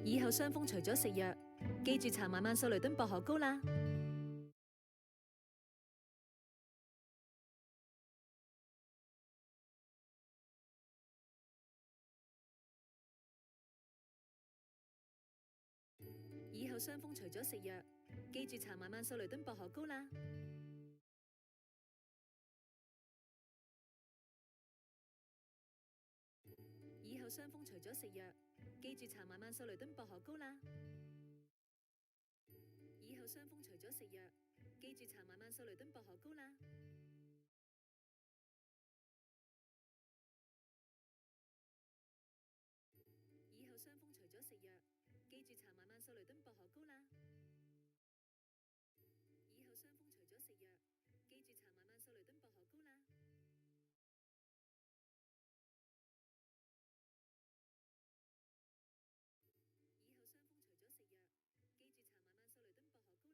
以後傷風除咗食藥，記住搽晚晚素雷敦薄荷膏啦。以後傷風除咗食藥，記住搽晚晚素雷敦薄荷膏啦。以後傷風除咗食藥，記住搽晚晚素雷敦薄荷膏啦。以後傷風除咗食藥，記住搽晚晚素雷敦薄荷膏啦。以後傷風除咗食藥，記住搽晚晚素雷敦薄荷膏啦。以後傷風除咗食藥，記住搽晚晚素雷敦薄荷膏啦。以後傷風除咗食藥，記住搽晚晚素雷敦薄荷膏啦。以後傷風除咗食藥，記住搽晚晚素雷敦薄荷膏啦。以後傷風除咗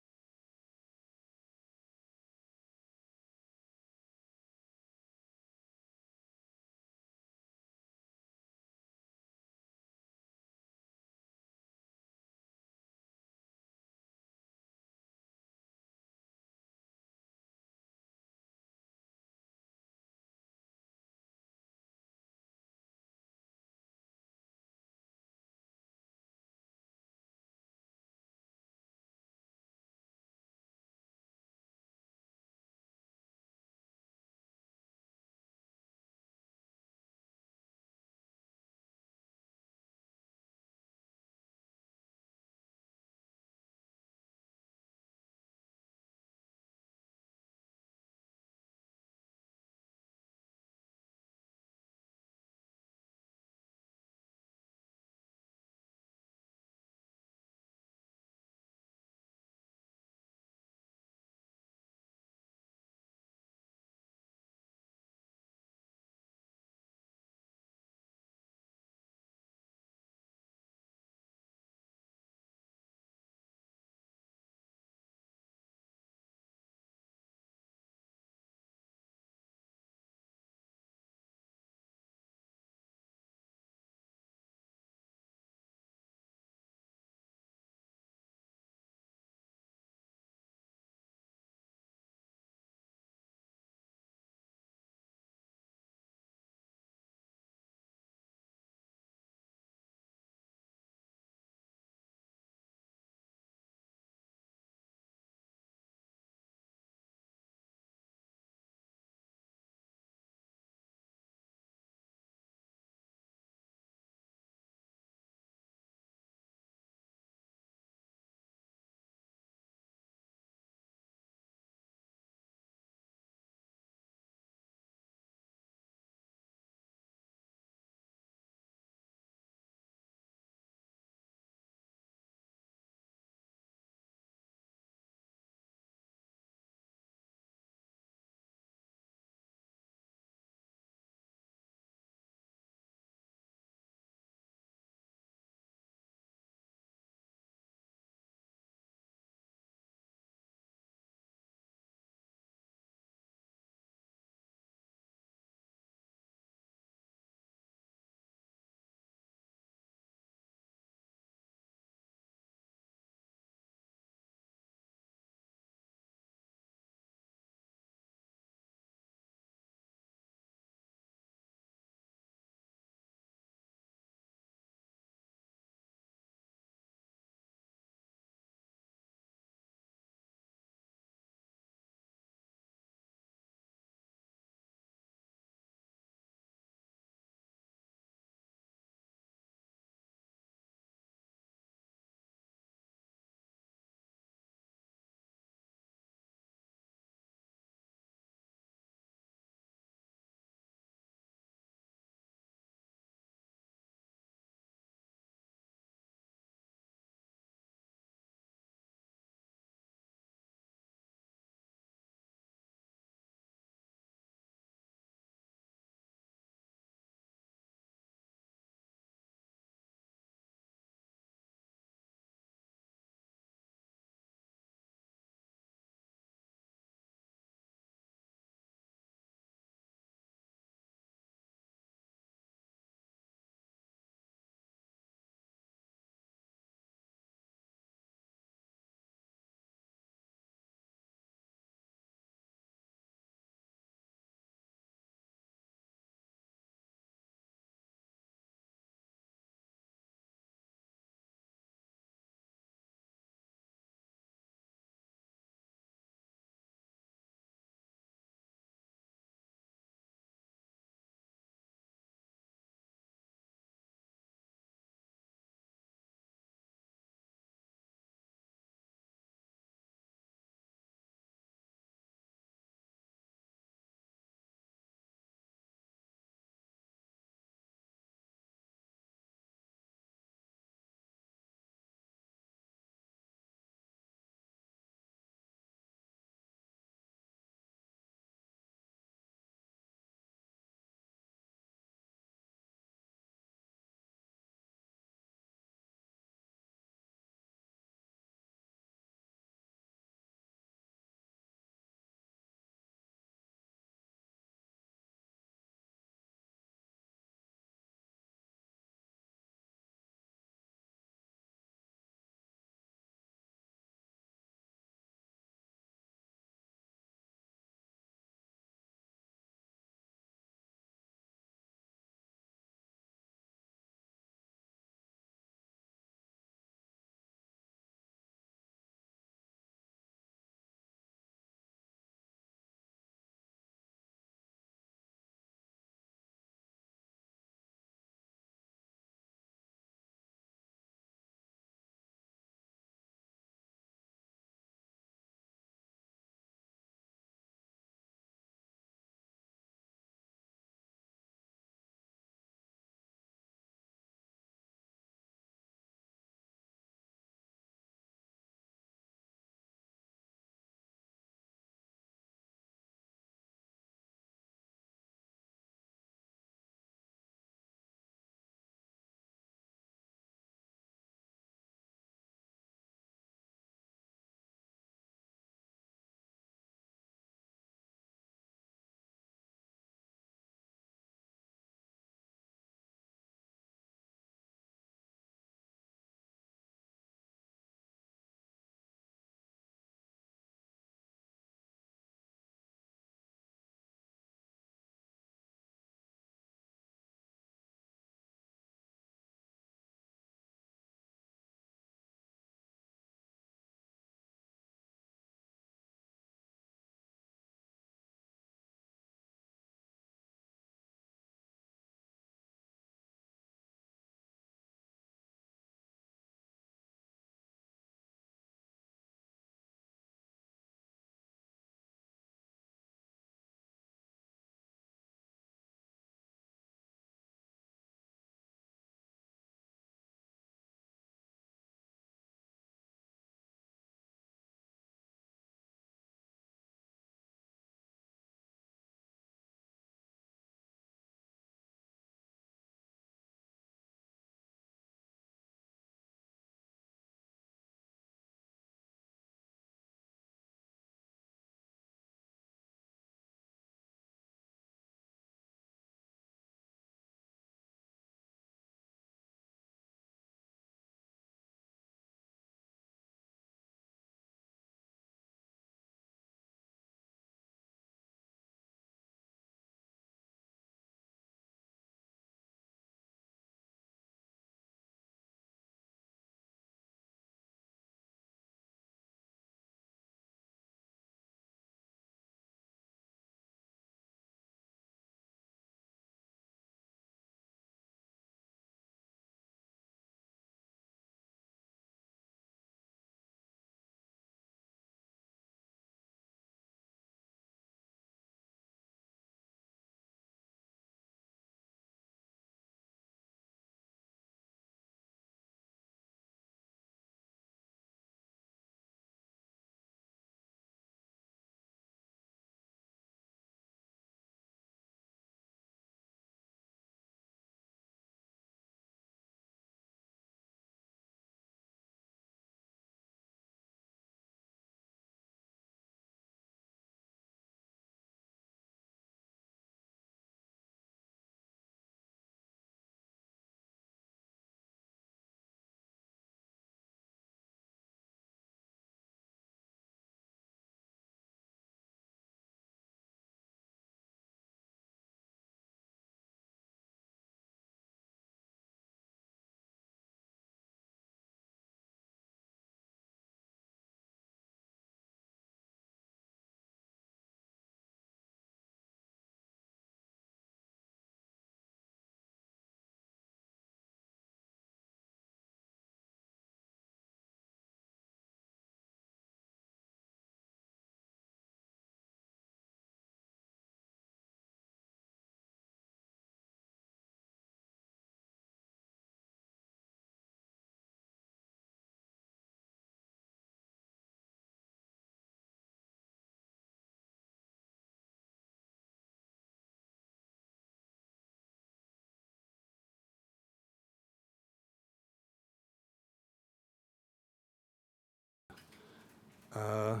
10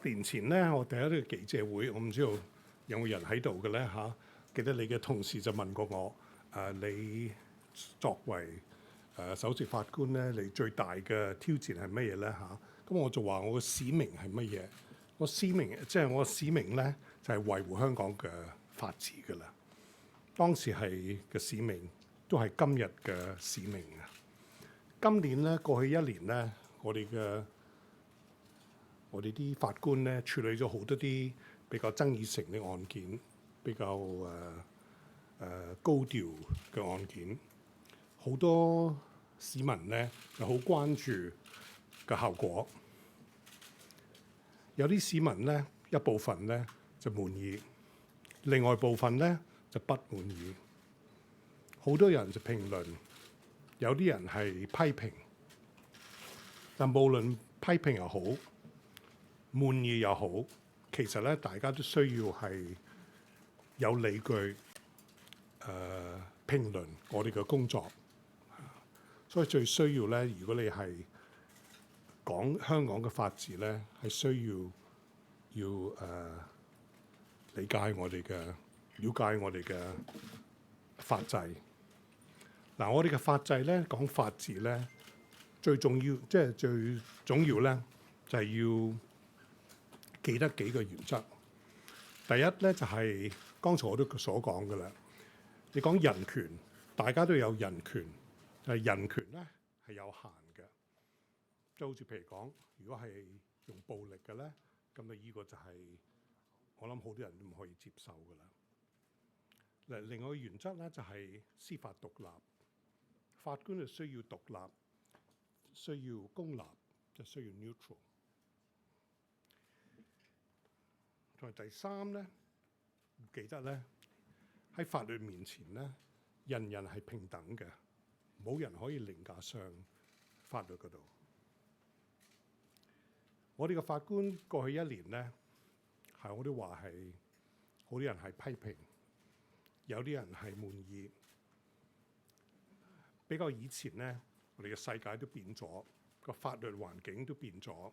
年前咧，我第一個記者會，我唔知道有冇人喺度嘅咧嚇。記得你嘅同事就問過我，你作為首席法官咧，你最大嘅挑戰係乜嘢咧嚇？咁我就話我嘅使命係乜嘢？我使命咧就係維護香港嘅法治㗎啦。當時係嘅使命，都係今日嘅使命啊！今年咧，過去一年咧，我哋啲法官咧處理咗好多啲比較爭議性嘅案件，比較高調嘅案件，好多市民咧就好關注嘅效果。有啲市民咧一部分咧就滿意，另外部分咧就不滿意。好多人就評論，有啲人係批評，但無論批評又好，滿意又好，其實咧大家都需要係有理據評論我哋嘅工作。所以最需要咧，如果你係講香港嘅法治咧，係需要理解我哋嘅、了解我哋嘅法制。嗱，我哋嘅法制咧講法治咧，最重要最重要咧就係要記得幾個原則。第一咧就係剛才我都所講嘅啦，你講人權，大家都有人權，但係人權咧係有限嘅。即係好似譬如講，如果係用暴力嘅咧，咁啊依個就係我諗好多人都唔可以接受嘅啦。另外一個原則咧就係司法獨立，法官係需要獨立，需要公立，就需要 neutral。同埋第三咧，記得咧喺法律面前咧，人人係平等嘅，冇人可以凌駕上法律嗰度。我哋嘅法官過去一年咧，我都話係好多人係批評，有啲人係滿意。比較以前咧，我哋嘅世界都變咗，個法律環境都變咗，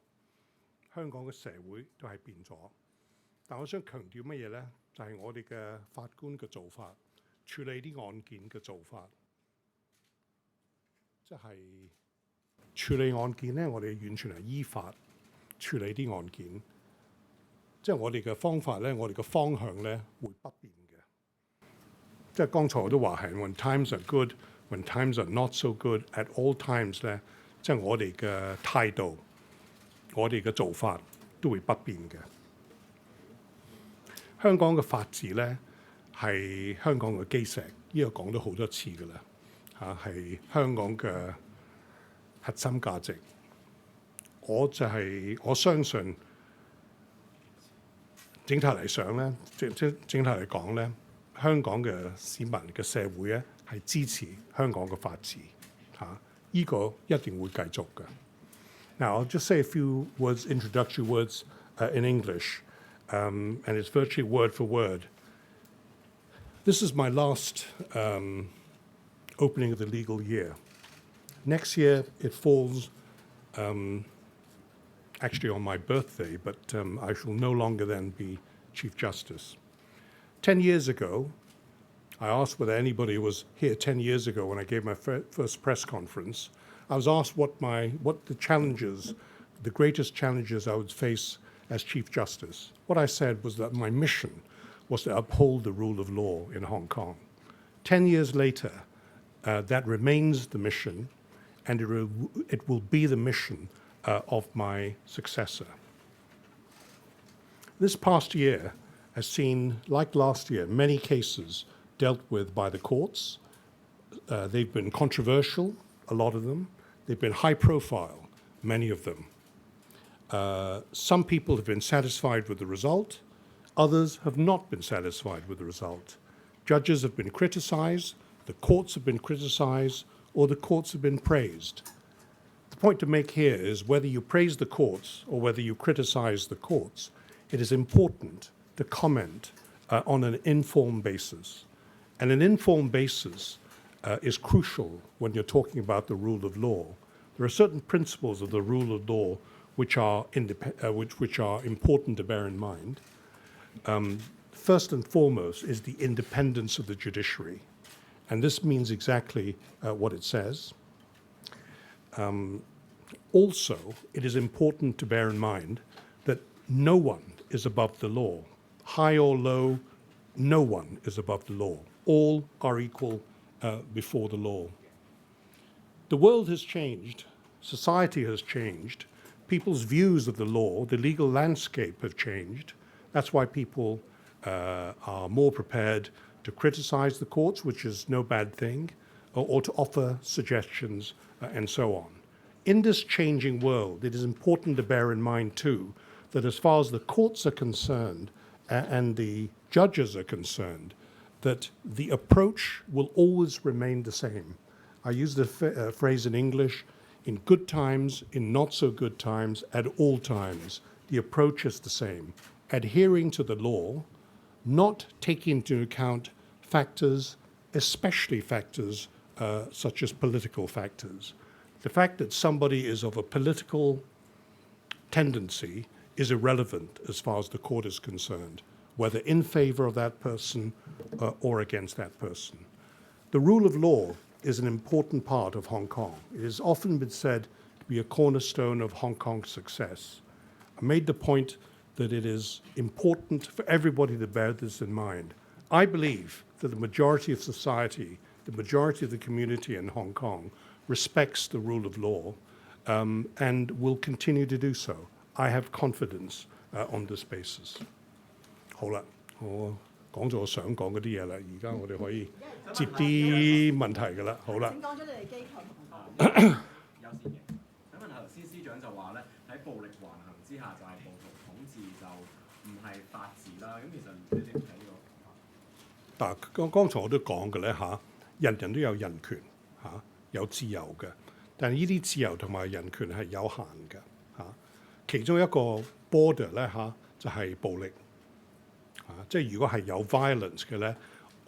香港嘅社會都係變咗。但我想強調乜嘢咧？就係我哋嘅法官嘅做法，處理啲案件嘅做法，即係處理案件咧，我哋完全係依法處理啲案件。即係我哋嘅方法咧，我哋嘅方向咧會不變嘅。即係剛才我都話係 when times are good。When times are not so good, at all times 咧，即係我哋嘅態度、我哋嘅做法都會不變嘅。香港嘅法治咧係香港嘅基石，呢個講咗好多次㗎啦，係香港嘅核心價值。我相信整體嚟講咧，整體嚟講咧，香港嘅市民嘅社會咧，係支持香港嘅法治，呢個一定會繼續嘅。Now I'll just say a few words, introductory words in English, and it's virtually word for word. This is my last opening of the legal year. Next year it falls actually on my birthday, but I shall no longer then be Chief Justice. 10 years ago, I asked whether anybody was here 10 years ago when I gave my first press conference. I was asked what the challenges, the greatest challenges I would face as Chief Justice. What I said was that my mission was to uphold the rule of law in Hong Kong. 10 years later, that remains the mission, and it will be the mission of my successor. This past year has seen, like last year, many cases dealt with by the courts. They've been controversial, a lot of them. They've been high profile, many of them. Some people have been satisfied with the result. Others have not been satisfied with the result. Judges have been criticized, the courts have been criticized, or the courts have been praised. The point to make here is whether you praise the courts or whether you criticize the courts, it is important to comment on an informed basis. And an informed basis is crucial when you're talking about the rule of law. There are certain principles of the rule of law which are important to bear in mind. First and foremost is the independence of the judiciary, and this means exactly what it says. Also, it is important to bear in mind that no one is above the law. High or low, no one is above the law. All are equal before the law. The world has changed, society has changed, people's views of the law, the legal landscape have changed. That's why people are more prepared to criticize the courts, which is no bad thing, or to offer suggestions and so on. In this changing world, it is important to bear in mind too that as far as the courts are concerned and the judges are concerned, that the approach will always remain the same. I use the phrase in English, in good times, in not so good times, at all times, the approach is the same. Adhering to the law, not taking into account factors, especially factors such as political factors. The fact that somebody is of a political tendency is irrelevant as far as the court is concerned, whether in favor of that person or against that person. The rule of law is an important part of Hong Kong. It has often been said to be a cornerstone of Hong Kong's success. I made the point that it is important for everybody to bear this in mind. I believe that the majority of society, the majority of the community in Hong Kong respects the rule of law and will continue to do so. I have confidence on this basis. 好啦，我講咗我想講嗰啲嘢啦，而家我哋可以接啲問題㗎啦。好啦。請講咗你哋機構同個優先嘅。想問頭先司長就話咧，喺暴力橫行之下就係暴徒統治，就唔係法治啦。咁其實你哋點睇呢個？嗱，剛才我都講嘅咧嚇，人人都有人權嚇，有自由嘅，但係呢啲自由同埋人權係有限嘅嚇。其中一個 border 咧嚇就係暴力。即係如果係有 violence 嘅咧，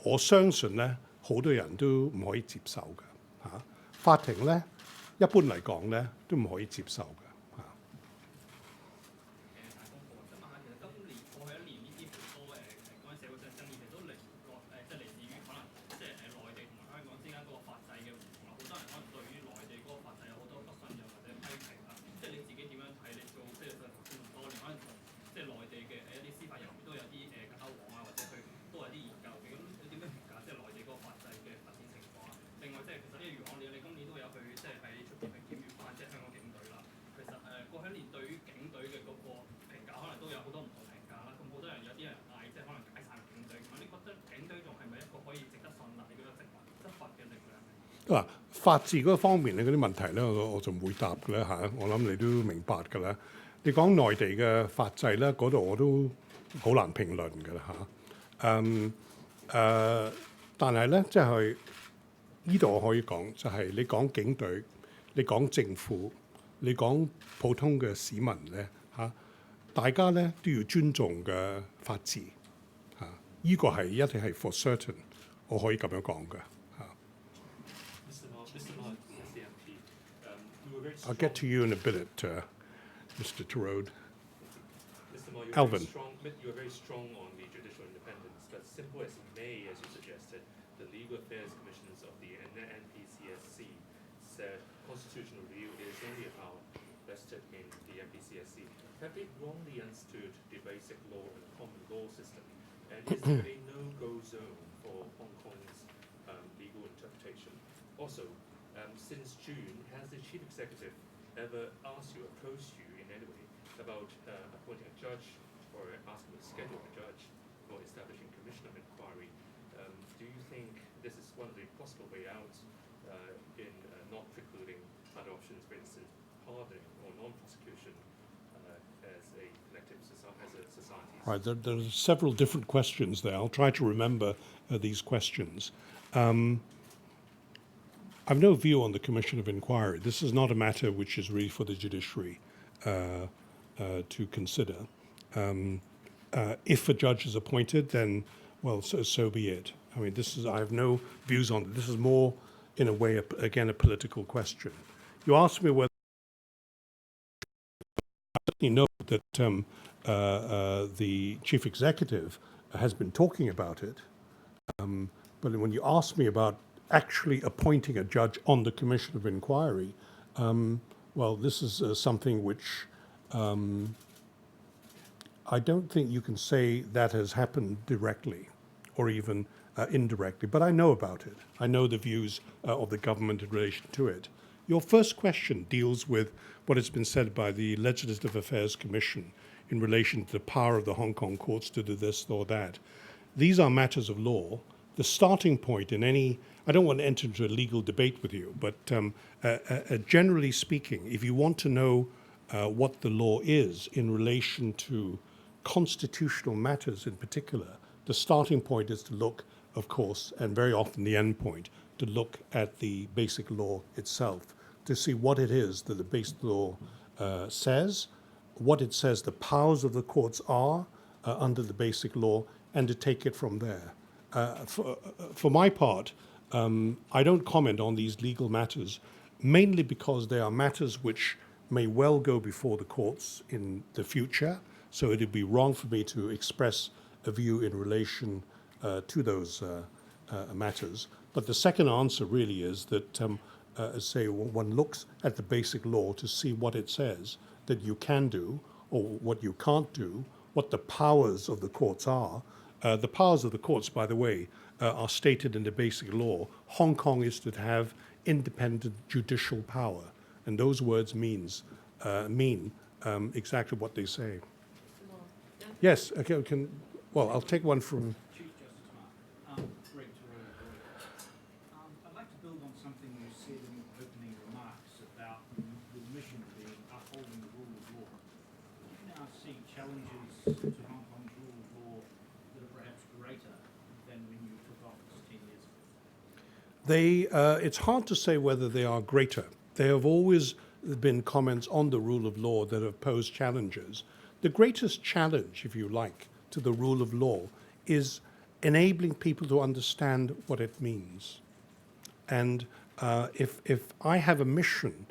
我相信咧好多人都唔可以接受嘅嚇。法庭咧一般嚟講咧都唔可以接受嘅嚇。今年過去一年呢啲好多關於社會上爭議，其實都嚟即係嚟自於可能即係內地同埋香港之間嗰個法制嘅唔同啦。好多人可能對於內地嗰個法制有好多不信任或者批評啊。即係你自己點樣睇？你做即係頭先咁多年，可能同即係內地嘅一啲司法人員都有啲交往啊，或者佢都有啲研究嘅。咁你點樣評價即係內地嗰個法制嘅發展情況啊？另外即係其實呢個如果你今年都有去即係喺出邊去檢閱翻即係香港警隊啦。其實過去一年對於警隊嘅嗰個評價可能都有好多唔同評價啦。咁好多人有啲人嗌即係可能解散警隊。咁你覺得警隊仲係咪一個可以值得信賴嘅執法嘅力量？嗱，法治嗰方面咧嗰啲問題咧，我就唔會答嘅啦嚇。我諗你都明白㗎啦。你講內地嘅法制咧，嗰度我都好難評論㗎啦嚇。但係咧，即係呢度我可以講，就係你講警隊，你講政府，你講普通嘅市民咧嚇，大家咧都要尊重嘅法治嚇。呢個係一定係 for certain， 我可以咁樣講嘅嚇。I'll get to you in a bit, Mr. Turode. Alvin. You are very strong on the judicial independence, but simple as may, as you suggested, the Legal Affairs Commissions of the NPCSC said constitutional review is only a power vested in the NPCSC. Have they wrongly understood the basic law and the common law system? And is there a no-go zone for Hong Kong's legal interpretation? Also, since June, has the chief executive ever asked you, approached you in any way about appointing a judge or asking to schedule a judge for establishing commission of inquiry? Do you think this is one of the possible way out in not precluding other options, for instance, pardoning or non-prosecution as a collective society? Right, there are several different questions there. I'll try to remember these questions. I've no view on the Commission of Inquiry. This is not a matter which is really for the judiciary to consider. If a judge is appointed, then, well, so be it. I mean, I have no views on it. This is more, in a way, again, a political question. You asked me whether certainly know that the chief executive has been talking about it. But when you ask me about actually appointing a judge on the Commission of Inquiry, well, this is something which I don't think you can say that has happened directly or even indirectly, but I know about it. I know the views of the government in relation to it. Your first question deals with what has been said by the Legislative Affairs Commission in relation to the power of the Hong Kong courts to do this or that. These are matters of law. The starting point in any, I don't want to enter into a legal debate with you, but generally speaking, if you want to know what the law is in relation to constitutional matters in particular, the starting point is to look, of course, and very often the end point, to look at the basic law itself, to see what it is that the basic law says, what it says the powers of the courts are under the basic law, and to take it from there. For my part, I don't comment on these legal matters, mainly because they are matters which may well go before the courts in the future, so it would be wrong for me to express a view in relation to those matters. But the second answer really is that, say, one looks at the basic law to see what it says that you can do or what you can't do, what the powers of the courts are. The powers of the courts, by the way, are stated in the basic law. Hong Kong is to have independent judicial power, and those words mean exactly what they say. Yes, okay, well, I'll take one from... Chief Justice Mark. Greg Terrell. I'd like to build on something you said in your opening remarks about the mission being upholding the rule of law. Do you now see challenges to Hong Kong's rule of law that are perhaps greater than when you took office 10 years ago? It's hard to say whether they are greater. There have always been comments on the rule of law that have posed challenges. The greatest challenge, if you like, to the rule of law is enabling people to understand what it means. And if I have a mission,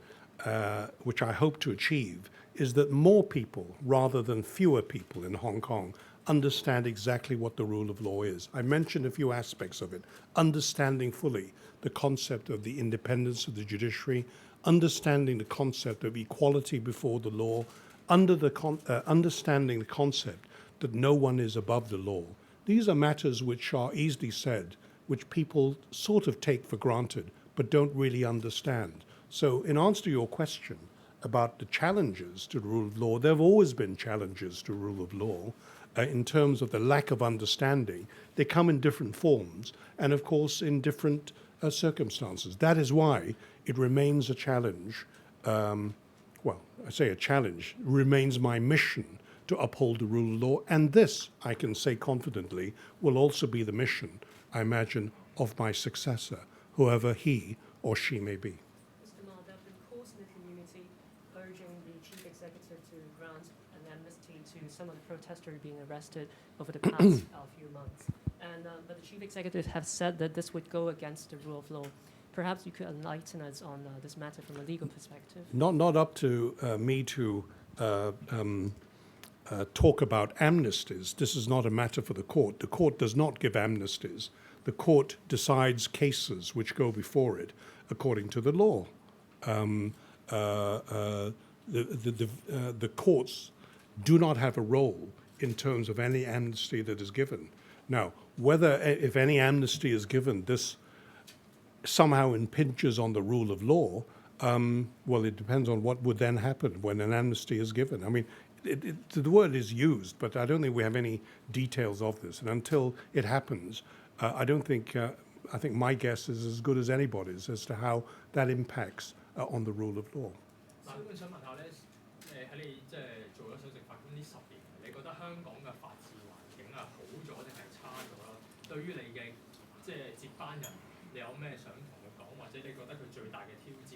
which I hope to achieve, is that more people, rather than fewer people in Hong Kong, understand exactly what the rule of law is. I mentioned a few aspects of it. Understanding fully the concept of the independence of the judiciary, understanding the concept of equality before the law, understanding the concept that no one is above the law. These are matters which are easily said, which people sort of take for granted, but don't really understand. So in answer to your question about the challenges to the rule of law, there have always been challenges to rule of law in terms of the lack of understanding. They come in different forms and, of course, in different circumstances. That is why it remains a challenge. Well, I say a challenge, remains my mission to uphold the rule of law. And this, I can say confidently, will also be the mission, I imagine, of my successor, whoever he or she may be. Mr. Ma, there have been calls in the community urging the chief executive to grant an amnesty to some of the protesters being arrested over the past few months. But the chief executive has said that this would go against the rule of law. Perhaps you could enlighten us on this matter from a legal perspective. Not up to me to talk about amnesties. This is not a matter for the court. The court does not give amnesties. The court decides cases which go before it according to the law. The courts do not have a role in terms of any amnesty that is given. Now, if any amnesty is given, this somehow impinges on the rule of law, well, it depends on what would then happen when an amnesty is given. I mean, the word is used, but I don't think we have any details of this. And until it happens, I think my guess is as good as anybody's as to how that impacts on the rule of law. 基本想問下咧，喺你即係做咗首席法官呢10年，你覺得香港嘅法治環境係好咗定係差咗啦？對於你嘅即係接班人，你有咩想同佢講，或者你覺得佢最大嘅挑戰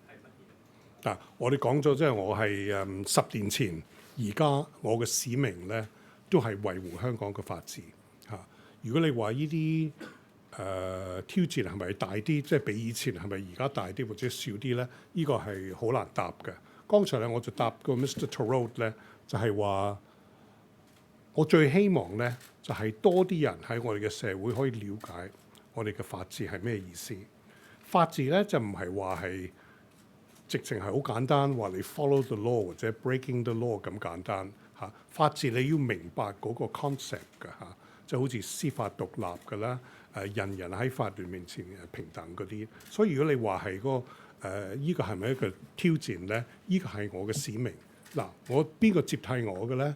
係乜嘢？嗱，我哋講咗即係我係10年前，而家我嘅使命咧都係維護香港嘅法治嚇。如果你話呢啲挑戰係咪大啲，即係比以前係咪而家大啲或者少啲咧？呢個係好難答嘅。剛才咧我就答過 Mr. Tarot 咧，就係話我最希望咧就係多啲人喺我哋嘅社會可以了解我哋嘅法治係咩意思。法治咧就唔係話係直情係好簡單，話你 follow the law 或者 breaking the law 咁簡單嚇。法治你要明白嗰個 concept 㗎嚇，就好似司法獨立㗎啦，人人喺法律面前平等嗰啲。所以如果你話係嗰個依個係咪一個挑戰咧？依個係我嘅使命。嗱，我邊個接替我嘅咧？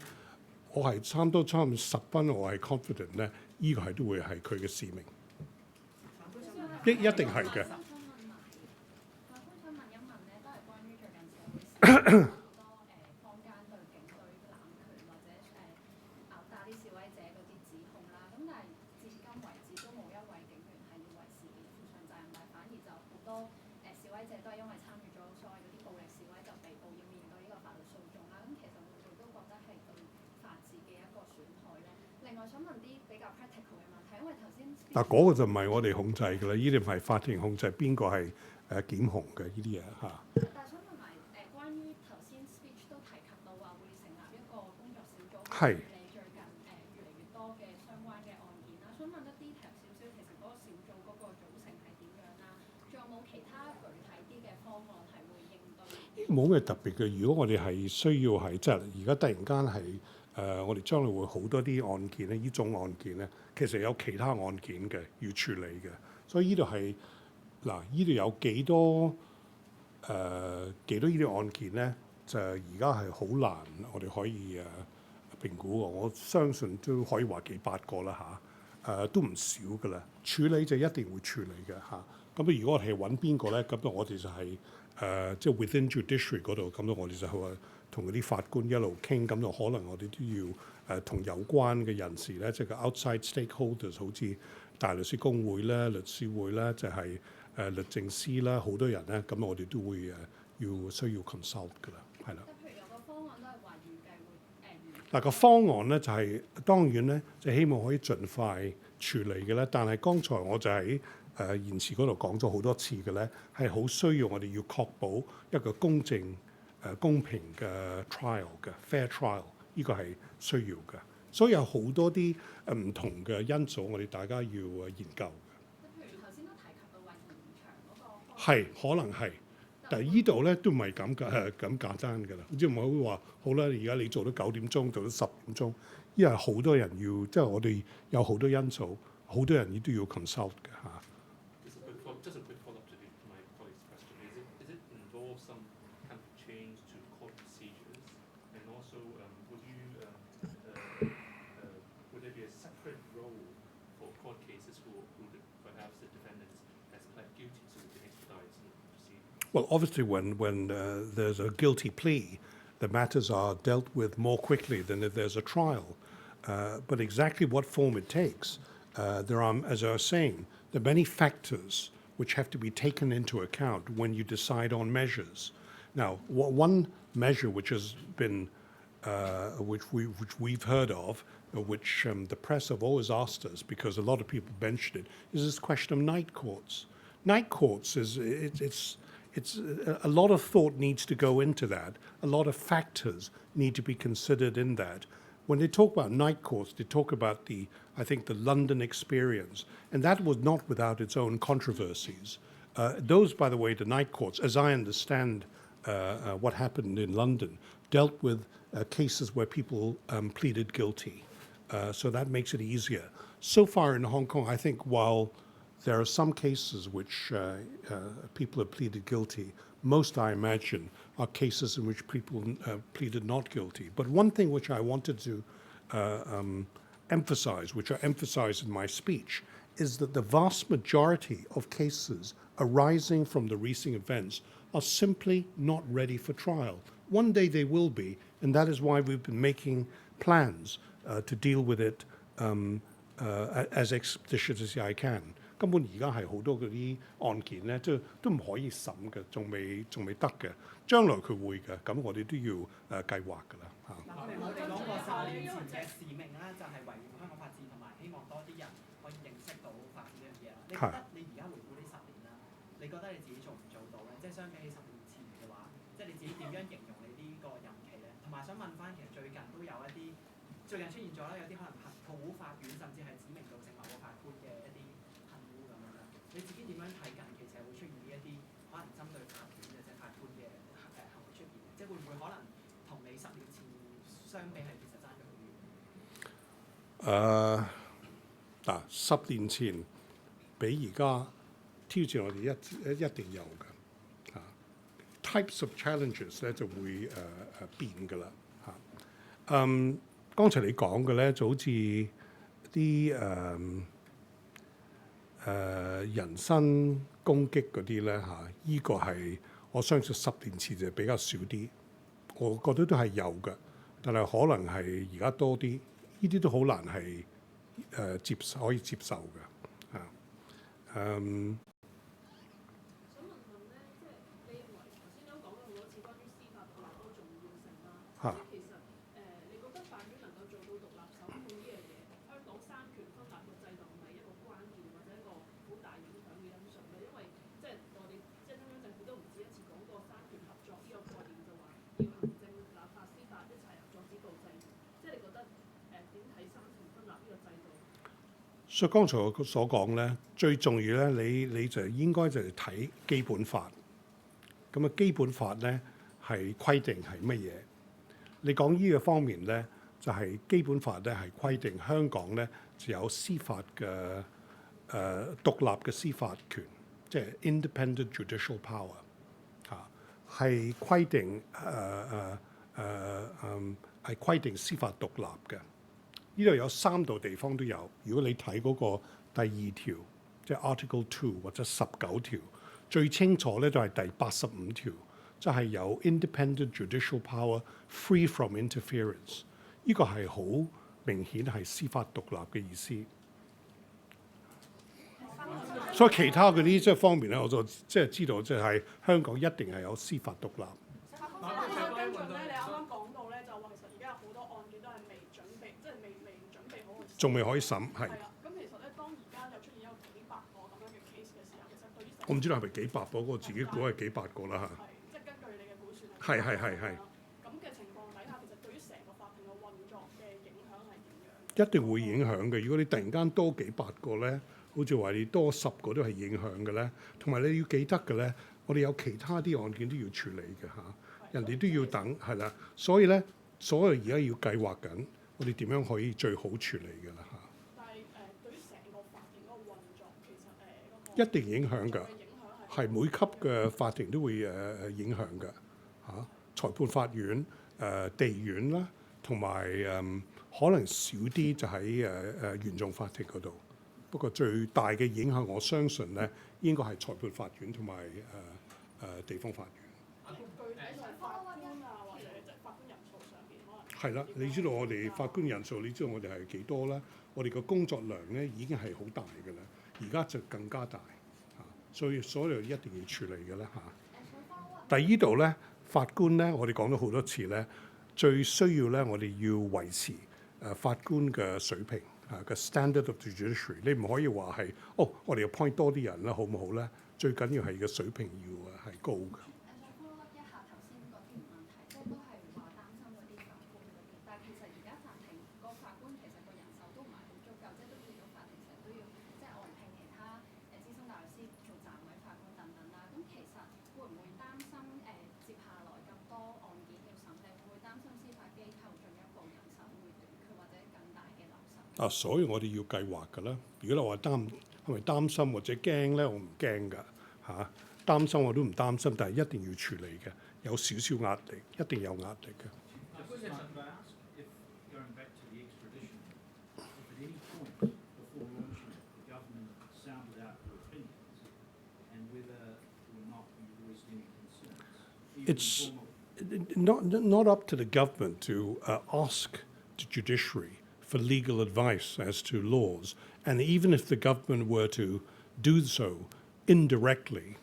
我係差唔多10分，我係 confident 咧，依個係都會係佢嘅使命。一定係嘅。好多坊間對警隊濫權或者毆打啲示威者嗰啲指控啦，咁但係至今為止都冇一位警員係要為事件負上責任，但反而就好多示威者都係因為參與咗所謂嗰啲暴力示威就被捕，要面對呢個法律訴訟啦。咁其實會唔會都覺得係對法治嘅一個損害咧？另外想問啲比較 practical 嘅問題，因為頭先嗱嗰個就唔係我哋控制㗎啦，呢啲唔係法庭控制，邊個係檢控嘅呢啲嘢嚇。但係想問埋關於頭先 speech 都提及到話會成立一個工作小組去處理最近越嚟越多嘅相關嘅案件啦。想問一 detail 少少，其實嗰個小組嗰個組成係點樣啦？仲有冇其他具體啲嘅方案係會應對？冇咩特別嘅。如果我哋係需要係即係而家突然間係我哋將來會好多啲案件咧，呢種案件咧，其實有其他案件嘅要處理嘅。所以呢度係嗱，呢度有幾多呢啲案件咧，就而家係好難，我哋可以評估。我相信都可以話幾百個啦嚇，都唔少噶啦。處理就一定會處理嘅嚇。咁如果我哋係揾邊個咧，咁我哋就係即係 within judiciary 嗰度，咁我哋就係同嗰啲法官一路傾，咁就可能我哋都要同有關嘅人士咧，即係個 outside stakeholders，好似大律師公會咧、律師會咧，就係律政司啦，好多人咧，咁我哋都會需要 consult 噶啦，係啦。譬如有個方案都係話預計會嗱個方案咧就係當然咧，就希望可以盡快處理嘅咧。但係剛才我就喺言辭嗰度講咗好多次嘅咧，係好需要我哋要確保一個公正公平嘅 trial 嘅 fair trial， 呢個係需要嘅。所以有好多啲唔同嘅因素，我哋大家要研究嘅。譬如頭先都提及到話延長嗰個係可能係，但係依度咧都唔係咁簡單㗎啦。即係唔好話好啦，而家你做到9點鐘，做到10點鐘，因為好多人要，即係我哋有好多因素，好多人都要 consult 嘅嚇。Just a quick follow-up to my colleague's question. Is it involve some kind of change to court procedures, and also would there be a separate role for court cases who perhaps the defendants has pled guilty, so we can expedite the proceedings? Well, obviously, when there's a guilty plea, the matters are dealt with more quickly than if there's a trial. But exactly what form it takes, there are, as I was saying, there are many factors which have to be taken into account when you decide on measures. Now, one measure which has been, which we've heard of, which the press have always asked us, because a lot of people mentioned it, is this question of night courts. Night courts it's a lot of thought needs to go into that. A lot of factors need to be considered in that. When they talk about night courts, they talk about I think the London experience, and that was not without its own controversies. Those, by the way, the night courts, as I understand what happened in London, dealt with cases where people pleaded guilty. So that makes it easier. So far in Hong Kong, I think while there are some cases which people have pleaded guilty, most, I imagine, are cases in which people pleaded not guilty. But one thing which I wanted to emphasize, which I emphasized in my speech, is that the vast majority of cases arising from the recent events are simply not ready for trial. One day they will be, and that is why we've been making plans to deal with it as expeditiously as I can. 根本而家係好多嗰啲案件咧，都唔可以審嘅，仲未得嘅。將來佢會嘅，咁我哋都要計劃㗎啦嚇。我哋講過10年前嘅使命咧，就係維護香港法治同埋希望多啲人可以認識到法治呢樣嘢啦。你覺得你而家回顧呢10年啦，你覺得你自己做唔做到咧？即係相比起10年前嘅話，即係你自己點樣形容問翻，其實最近都有一啲最近出現咗啦，有啲可能普法院甚至係指名道姓某個法官嘅一啲恨污咁樣啦。你自己點樣睇近期社會出現呢一啲可能針對法院嘅即係法官嘅行為出現？即係會唔會可能同你10年前相比係其實爭咗好遠？嗱，10年前比而家挑戰我哋一定有嘅。Types of challenges 咧就會變㗎啦嚇。剛才你講嘅咧就好似啲人身攻擊嗰啲咧嚇，依個係我相信10年前就比較少啲，我覺得都係有嘅，但係可能係而家多啲，呢啲都好難係可以接受嘅嚇。嚇，其實你覺得法院能夠做到獨立審判呢樣嘢，香港三權分立個制度唔係一個關鍵或者一個好大影響嘅因素咧？因為即係我哋即係中央政府都唔止一次講過三權合作呢個概念，就話要行政、立法、司法一齊合作止暴制亂。即係你覺得點睇三權分立呢個制度？所以剛才我所講咧，最重要咧，你就應該就係睇基本法。咁啊，基本法咧係規定係乜嘢？你講呢個方面咧，就係基本法咧係規定香港咧就有司法嘅獨立嘅司法權，即係 independent judicial power 嚇，係規定係規定司法獨立嘅。呢度有3度地方都有。如果你睇嗰個第2條，即係 Article 2或者19條，最清楚咧就係第85條。就係有 independent judicial power free from interference， 呢個係好明顯係司法獨立嘅意思。所以其他嗰啲即係方面咧，我就即係知道即係香港一定係有司法獨立。跟進咧，你啱啱講到咧，就話其實而家有好多案件都係未準備，即係未準備好去審。仲未可以審，係。係啦，咁其實咧，當而家又出現有幾百個咁樣嘅 case 嘅時候，其實對於我唔知道係咪幾百個，我自己估係幾百個啦嚇。係。咁嘅情況底下，其實對於成個法庭嘅運作嘅影響係點樣？一定會影響嘅。如果你突然間多幾百個咧，好似話你多10個都係影響嘅咧。同埋你要記得嘅咧，我哋有其他啲案件都要處理嘅嚇，人哋都要等係啦。所以咧，所有而家要計劃緊，我哋點樣可以最好處理嘅啦嚇。但係對於成個法庭嗰個運作，其實一定影響㗎，係每級嘅法庭都會影響㗎。裁判法院、地院啦，同埋可能少啲就喺原訟法庭嗰度。不過最大嘅影響，我相信咧應該係裁判法院同埋地方法院。具體上法官啊，或者即係法官人數上邊可能係啦，你知道我哋法官人數，你知道我哋係幾多啦？我哋個工作量咧已經係好大㗎啦，而家就更加大嚇，所以一定要處理嘅啦嚇。但係呢度咧。法官咧，我哋講咗好多次咧，最需要咧，我哋要維持法官嘅水平嘅 standard of the judiciary。你唔可以話係我哋要 point 多啲人啦，好唔好咧？最緊要係個水平要係高嘅。follow up 一下頭先嗰條問題，即係都係話擔心嗰啲法官嗰啲，但係其實而家法庭個法官其實個人手都唔係好足夠，即係都見到法庭成日都要即係外聘其他資深大律師做暫委法官等等啦。咁其實會唔會擔心接下來咁多案件要審理，會唔會擔心司法機構進一步人手會短缺或者更大嘅流失？所以我哋要計劃㗎啦。如果你話係咪擔心或者驚咧，我唔驚㗎嚇。擔心我都唔擔心，但係一定要處理嘅，有少少壓力，一定有壓力嘅。It's not up to the government to ask the judiciary for legal advice as to laws, and even if the government were to do so indirectly,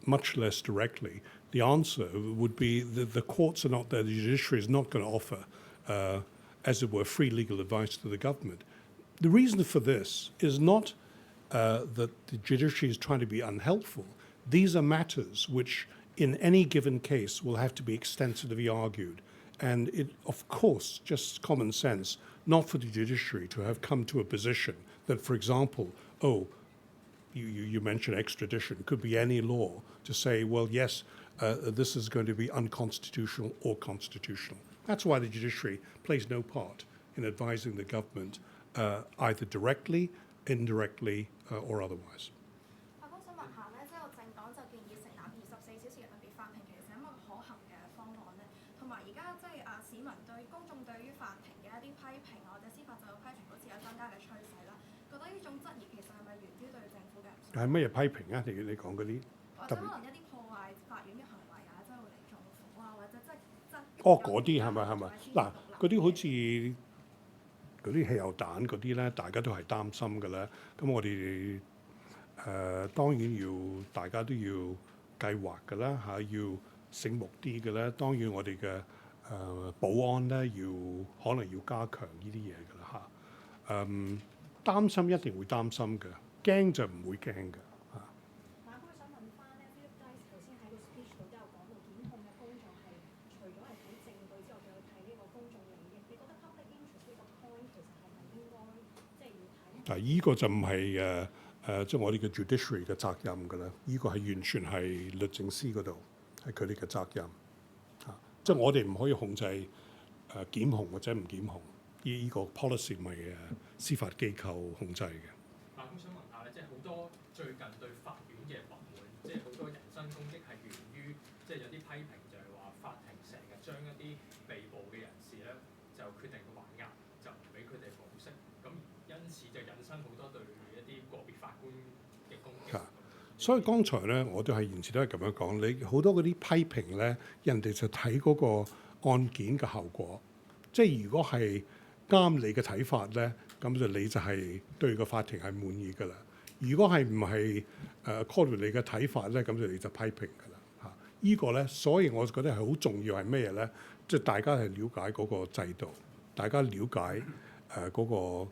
much less directly, the answer would be that the courts are not there, the judiciary is not going to offer, as it were, free legal advice to the government. The reason for this is not that the judiciary is trying to be unhelpful. These are matters which, in any given case, will have to be extensively argued. And it, of course, just common sense, not for the judiciary to have come to a position that, for example, you mentioned extradition, could be any law to say, well, yes, this is going to be unconstitutional or constitutional. That's why the judiciary plays no part in advising the government, either directly, indirectly, or otherwise. 法官想問下咧，即係個政黨就建議成立24小時嘅特別法庭，其實係一個可行嘅方案咧。同埋而家即係市民公眾對於法庭嘅一啲批評或者司法制度批評，好似有增加嘅趨勢啦。覺得呢種質疑其實係咪源於對政府嘅唔信任？係乜嘢批評啊？你講嗰啲或者可能一啲破壞法院嘅行為啊，即係會嚟縱火啊，或者即係嗰啲係咪？嗱，嗰啲好似嗰啲汽油彈嗰啲咧，大家都係擔心嘅啦。咁我哋當然大家都要計劃嘅啦嚇，要醒目啲嘅啦。當然我哋嘅保安咧可能要加強呢啲嘢嘅啦嚇。擔心一定會擔心嘅，驚就唔會驚嘅嚇。法官想問翻咧，呢個頭先喺個 speech 度都有講到檢控嘅工作係除咗係睇證據之外，仲要睇呢個公眾利益。你覺得 public interest 呢個 point 其實係咪應該即係要睇？但係依個就唔係即係我哋嘅 judiciary 嘅責任㗎啦。依個係完全係律政司嗰度係佢哋嘅責任嚇。即係我哋唔可以控制檢控或者唔檢控。依個 policy 咪司法機構控制嘅。咁想問下咧，即係好多最近對法院嘅不滿，即係好多人身攻擊係源於即係有啲批評就係話法庭成日將一啲被捕嘅人士咧就決定還押，就唔俾佢哋保釋，咁因此就引申好多對一啲個別法官嘅攻擊。所以剛才咧我都係言辭都係咁樣講，你好多嗰啲批評咧，人哋就睇嗰個案件嘅效果，即係如果係啱你嘅睇法咧，咁你就係對個法庭係滿意㗎啦。如果係唔係according 你嘅睇法咧，咁你就批評㗎啦嚇。依個咧，所以我覺得係好重要係咩嘢咧？即係大家係了解嗰個制度，大家了解嗰個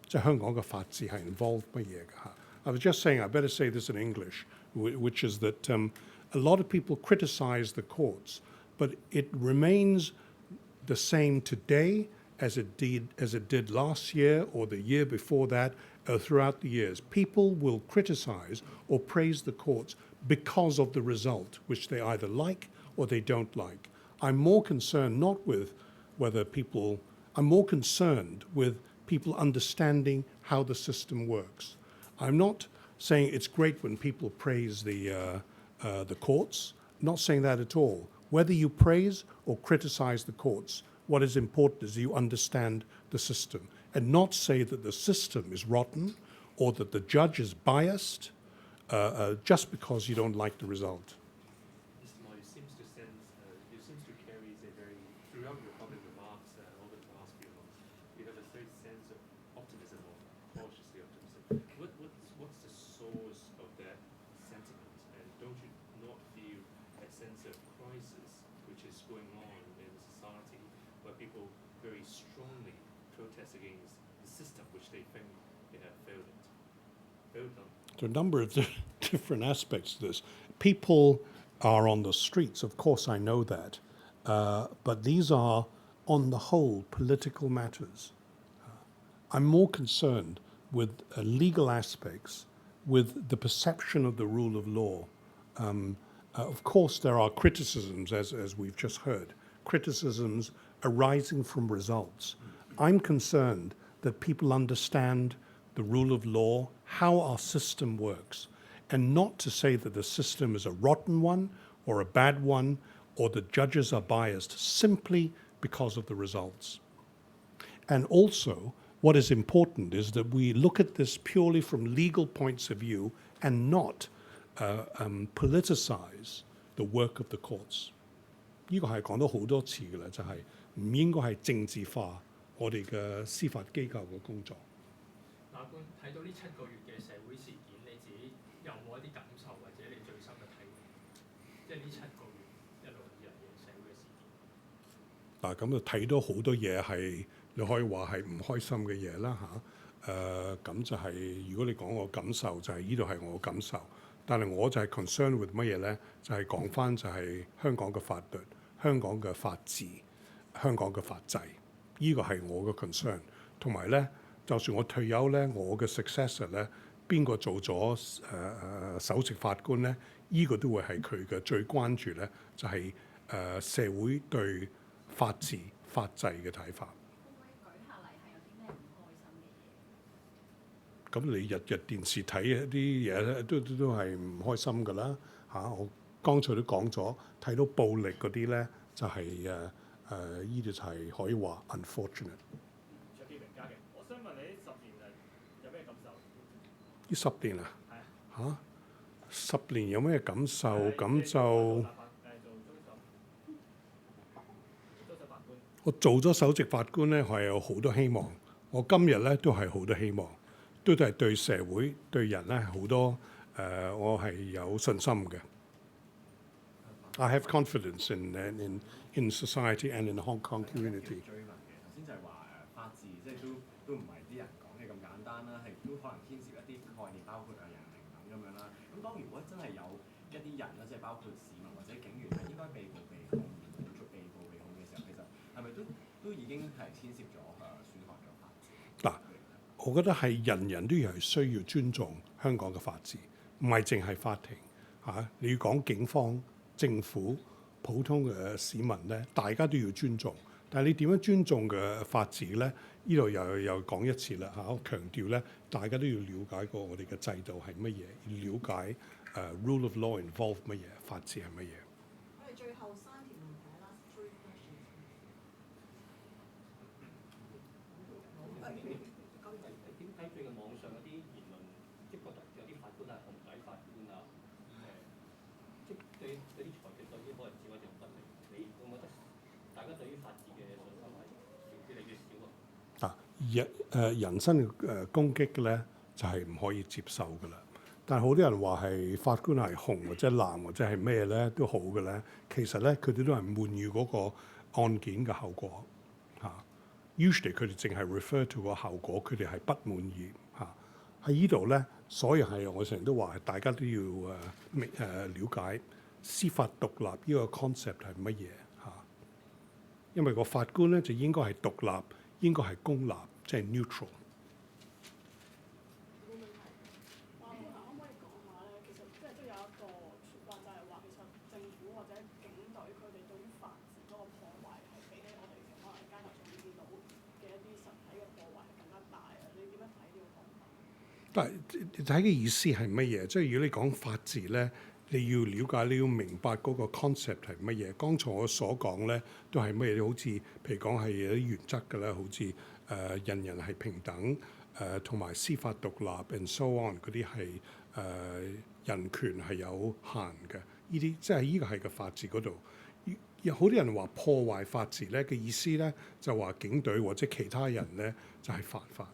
即係香港嘅法治係 involve 乜嘢㗎嚇。I was just saying, I better say this in English, which is that a lot of people criticize the courts, but it remains the same today as it did last year or the year before that, throughout the years. People will criticize or praise the courts because of the result, which they either like or they don't like. I'm more concerned not with I'm more concerned with people understanding how the system works. I'm not saying it's great when people praise the courts, not saying that at all. Whether you praise or criticize the courts, what is important is you understand the system and not say that the system is rotten or that the judge is biased just because you don't like the result. Mr. Ma, you seem to carry a very, throughout your public remarks over the past few months, you have a certain sense of optimism or cautiously optimistic. What's the source of that sentiment? And don't you not feel a sense of crisis which is going on in society where people very strongly protest against the system which they think they have failed on? There are a number of different aspects to this. People are on the streets, of course I know that, but these are, on the whole, political matters. I'm more concerned with legal aspects, with the perception of the rule of law. Of course, there are criticisms, as we've just heard, criticisms arising from results. I'm concerned that people understand the rule of law, how our system works, and not to say that the system is a rotten one or a bad one or the judges are biased simply because of the results. And also, what is important is that we look at this purely from legal points of view and not politicize the work of the courts. 呢個係講咗好多次㗎啦，就係唔應該係政治化我哋嘅司法機構嘅工作。法官睇到呢7個月嘅社會事件，你自己有冇一啲感受或者你最深嘅體會？即係呢7個月一路以嚟嘅社會嘅事件。嗱，咁就睇到好多嘢係你可以話係唔開心嘅嘢啦嚇。咁就係如果你講我感受，就係呢度係我感受。但係我就係 concern with 乜嘢咧？就係講翻就係香港嘅法律、香港嘅法治、香港嘅法制，呢個係我嘅 concern。同埋咧，就算我退休咧，我嘅 successor 咧，邊個做咗首席法官咧？呢個都會係佢嘅最關注咧，就係社會對法治、法制嘅睇法。會唔會舉下例係有啲咩唔開心嘅嘢？咁你日日電視睇一啲嘢咧，都係唔開心㗎啦嚇！我剛才都講咗，睇到暴力嗰啲咧，就係呢啲就係可以話 unfortunate。卓傑明家嘅，我想問你呢10年有咩感受？呢10年啊？係啊。嚇！10年有咩感受？咁就我做咗首席法官咧，係有好多希望。我今日咧都係好多希望，都係對社會對人咧好多我係有信心嘅。I have confidence in society and in the Hong Kong community。追問嘅頭先就係話法治，即係都唔係啲人講嘅咁簡單啦，係都可能牽涉一啲概念，包括人平等咁樣啦。咁當如果真係有一啲人啦，即係包括市民或者警員係應該被捕被控而冇做被捕被控嘅時候，其實係咪都已經係牽涉咗損害咗法治？嗱，我覺得係人人都係需要尊重香港嘅法治，唔係淨係法庭嚇。你要講警方、政府、普通嘅市民咧，大家都要尊重。但係你點樣尊重嘅法治咧？呢度又講一次啦嚇，我強調咧，大家都要了解過我哋嘅制度係乜嘢，要了解rule of law involve 乜嘢，法治係乜嘢。我哋最後3條問題啦，3 questions。點睇最近網上嗰啲言論，即係覺得有啲法官係紅底法官啊？即係對啲裁決對於可能指或者不利，你會覺得大家對於法治嘅信心係越嚟越少啊？人身攻擊嘅咧，就係唔可以接受㗎啦。但係好多人話係法官係紅或者藍或者係咩咧都好嘅咧，其實咧佢哋都係滿意嗰個案件嘅後果嚇。Usually 佢哋淨係 refer to 個後果，佢哋係不滿意嚇。喺呢度咧，所以係我成日都話，大家都要了解司法獨立呢個 concept 係乜嘢嚇。因為個法官咧就應該係獨立，應該係公立，即係 neutral。但係睇嘅意思係乜嘢？即係如果你講法治咧，你要了解，你要明白嗰個 concept 係乜嘢。剛才我所講咧，都係乜嘢？好似譬如講係有啲原則㗎啦，好似人人係平等，同埋司法獨立 and so on 嗰啲係人權係有限嘅。呢啲即係呢個係個法治嗰度。有好多人話破壞法治咧嘅意思咧，就話警隊或者其他人咧就係犯法。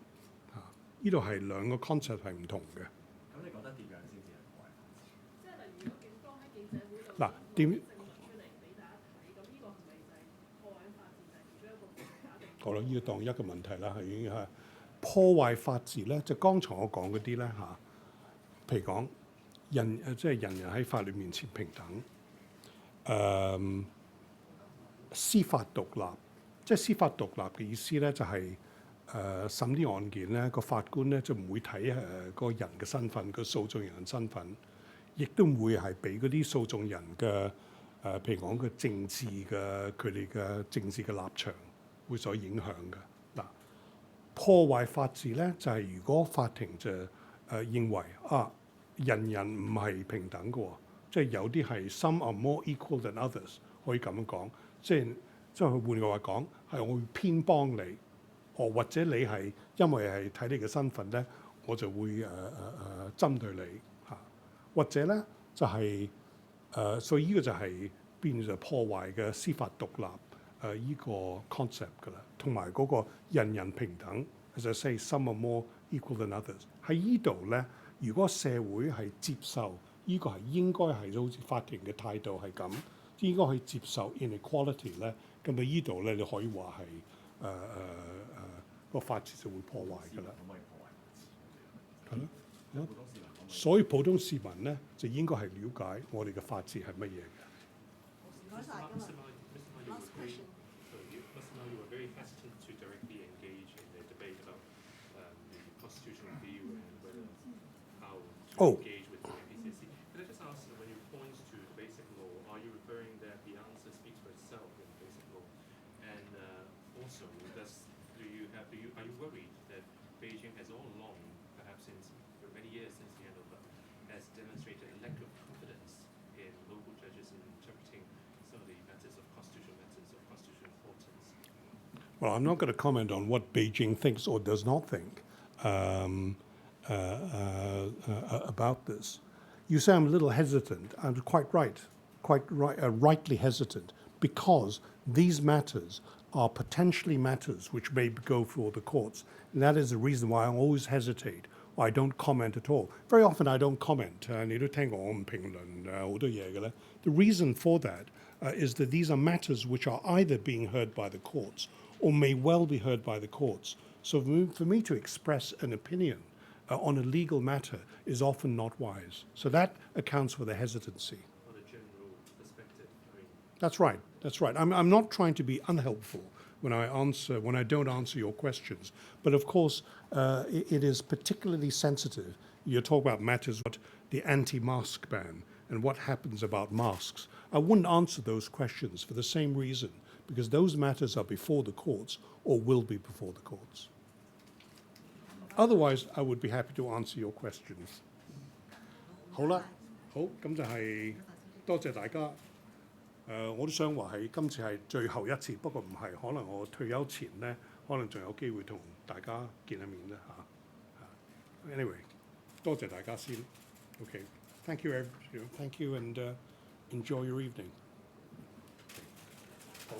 呢度係兩個 concept 係唔同嘅。咁你覺得點樣先至係破壞法治？即係例如，如果警方喺記者會度嗱點證物出嚟俾大家睇，咁呢個係咪就係破壞法治？就係其中一個假定？好啦，呢個當一個問題啦，係已經係破壞法治咧。就剛才我講嗰啲咧嚇，譬如講即係人人喺法律面前平等，司法獨立，即係司法獨立嘅意思咧，就係、審啲案件咧，個法官咧就唔會睇個人嘅身份，個訴訟人嘅身份，亦都唔會係俾嗰啲訴訟人嘅譬如講個政治嘅佢哋嘅政治嘅立場會所影響嘅。嗱，破壞法治咧就係、如果法庭就認為人人唔係平等嘅喎，即係有啲係 some are more equal than others， 可以咁樣講，即係換句話講係我會偏幫你。或者你係因為係睇你嘅身份咧，我就會針對你嚇。或者咧就係、所以呢個就係變咗破壞嘅司法獨立依個 concept 㗎啦。同埋嗰個人人平等 ，as I say some are more equal than others。喺依度咧，如果社會係接受呢個係應該係好似法庭嘅態度係咁，應該去接受 inequality 咧，咁喺依度咧你可以話係個法治就會破壞㗎啦。係咯，所以普通市民咧就應該係了解我哋嘅法治係乜嘢嘅。唔該晒，今日。very, so you must know you were very hesitant to directly engage in the debate about the constitutional view and whether how to engage with the NPCSC. Can I just ask, when you point to the basic law, are you referring that the answer speaks for itself in the basic law? And also, are you worried that Beijing has all along, perhaps for many years since the end of has demonstrated a lack of confidence in local judges in interpreting some of the matters of constitutional importance? Well, I'm not going to comment on what Beijing thinks or does not think about this. You say I'm a little hesitant. I'm rightly hesitant, because these matters are potentially matters which may go for the courts. And that is the reason why I always hesitate, or I don't comment at all. Very often I don't comment. The reason for that is that these are matters which are either being heard by the courts or may well be heard by the courts. So for me to express an opinion on a legal matter is often not wise. So that accounts for the hesitancy. On a general perspective, That's right. I'm not trying to be unhelpful when I don't answer your questions. But of course, it is particularly sensitive. You talk about matters like the anti-mask ban and what happens about masks. I wouldn't answer those questions for the same reason, because those matters are before the courts or will be before the courts. Otherwise, I would be happy to answer your questions. 好啦，好，咁就係多謝大家。我都想話係今次係最後一次，不過唔係，可能我退休前咧，可能仲有機會同大家見下面啦嚇。Anyway，多謝大家先。Okay, thank you, thank you, and enjoy your evening. 好。